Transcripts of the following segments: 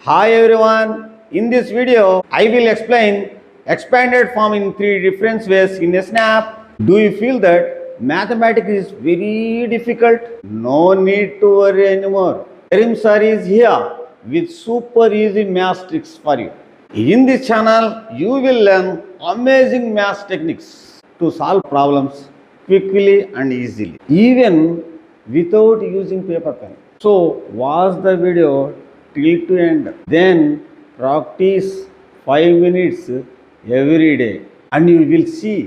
Hi everyone, in this video I will explain expanded form in three different ways in a snap. Do you feel that mathematics is very difficult? No need to worry anymore. Karim sir is here with super easy math tricks for you. In this channel you will learn amazing math techniques to solve problems quickly and easily, even without using paper pen. So watch the video till to end. Then practice 5 minutes every day and you will see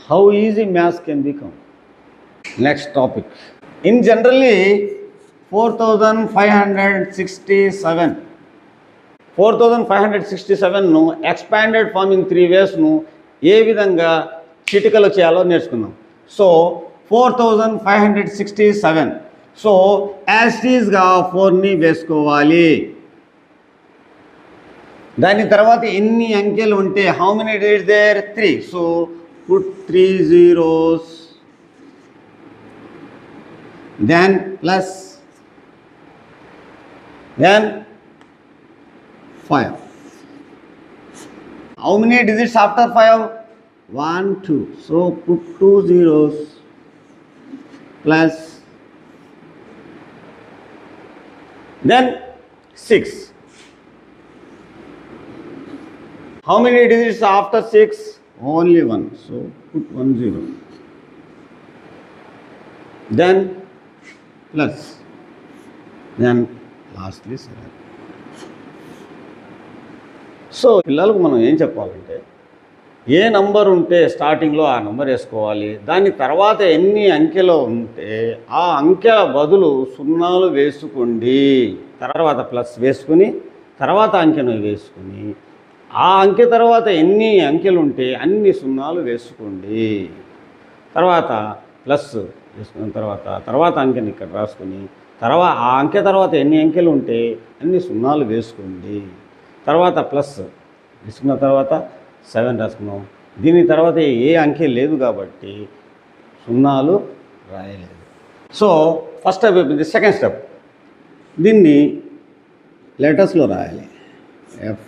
how easy maths can become. Next topic. In generally 4567. 4567ను expanded form in 3 వేస్ను ఏ విధంగా చిటికలో చేయాలో నేర్చుకుందాం. So 4567. So యాస్టీస్గా 4ని వేసుకోవాలి. దాని తర్వాత ఎన్ని అంకెలు ఉంటే how many digits there 3. So put 3 zeros, then plus, then 5. How many digits after 5? 1, 2. So put 2 zeros plus, then 6. How many digits after 6? Only 1. So put 1 zero. Then plus, then lastly 7. So పిల్లలకు మనం ఏం చెప్పాలంటే ఏ number ఉంటే స్టార్టింగ్లో ఆ number వేసుకోవాలి. దాని తర్వాత ఎన్ని అంకెలు ఉంటే ఆ అంకెల బదులు సున్నాలు వేసుకోండి. తర్వాత ప్లస్ వేసుకుని తర్వాత అంకెను వేసుకుని ఆ అంకె తర్వాత ఎన్ని అంకెలు ఉంటే అన్ని సున్నాలు వేసుకోండి. తర్వాత ప్లస్ వేసుకున్న తర్వాత అంకెని ఇక్కడ రాసుకొని తర్వాత ఆ అంకె తర్వాత ఎన్ని అంకెలు ఉంటే అన్ని సున్నాలు వేసుకోండి. తర్వాత ప్లస్ తీసుకున్న తర్వాత 7 రాసుకున్నాం. దీని తర్వాత ఏ అంకె లేదు కాబట్టి సున్నాలు రాయలేదు. సో ఫస్ట్ స్టెప్ అయిపోయింది. సెకండ్ స్టెప్, దీన్ని లెటర్స్లో రాయాలి.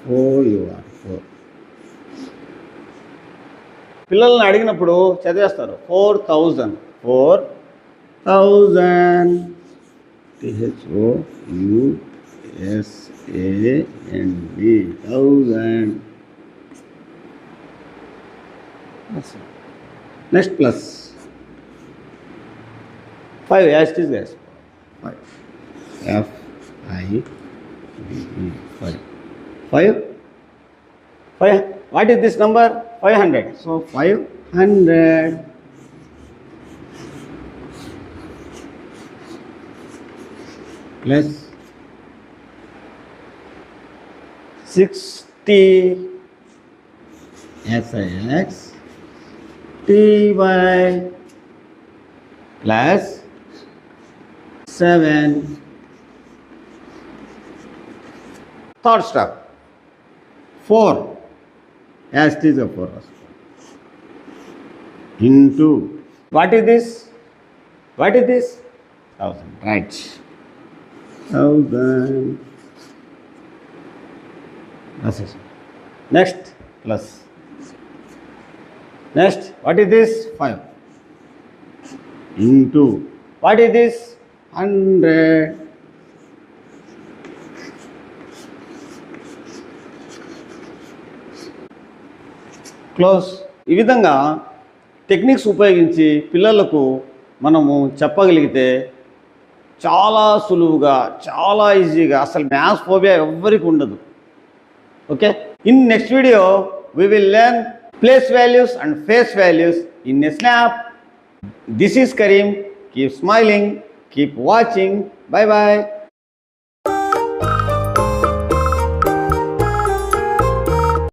FOUR 4. పిల్లల్ని అడిగినప్పుడు చదివేస్తారు 4000 4000 THOUSAND 1000. Next plus 5 as it is guys. 5 5. What is this number? 500. So 500 plus 60 SIX TY plus 7. Third step, 4 as it is a 4 into, what is this? 1000, right? 1000. Next plus. Next, what is this? 5 into, what is this? 100. Close. ఈ విధంగా techniques ఉపయోగించి పిల్లలకు మనము చెప్పగలిగితే చాలా సులువుగా, చాలా ఈజీగా, అసలు మ్యాథ్స్ ఫోబియా ఎవ్వరికి ఉండదు. Okay, in next video we will learn place values and face values in a snap. This is Karim. Keep smiling, keep watching. Bye bye.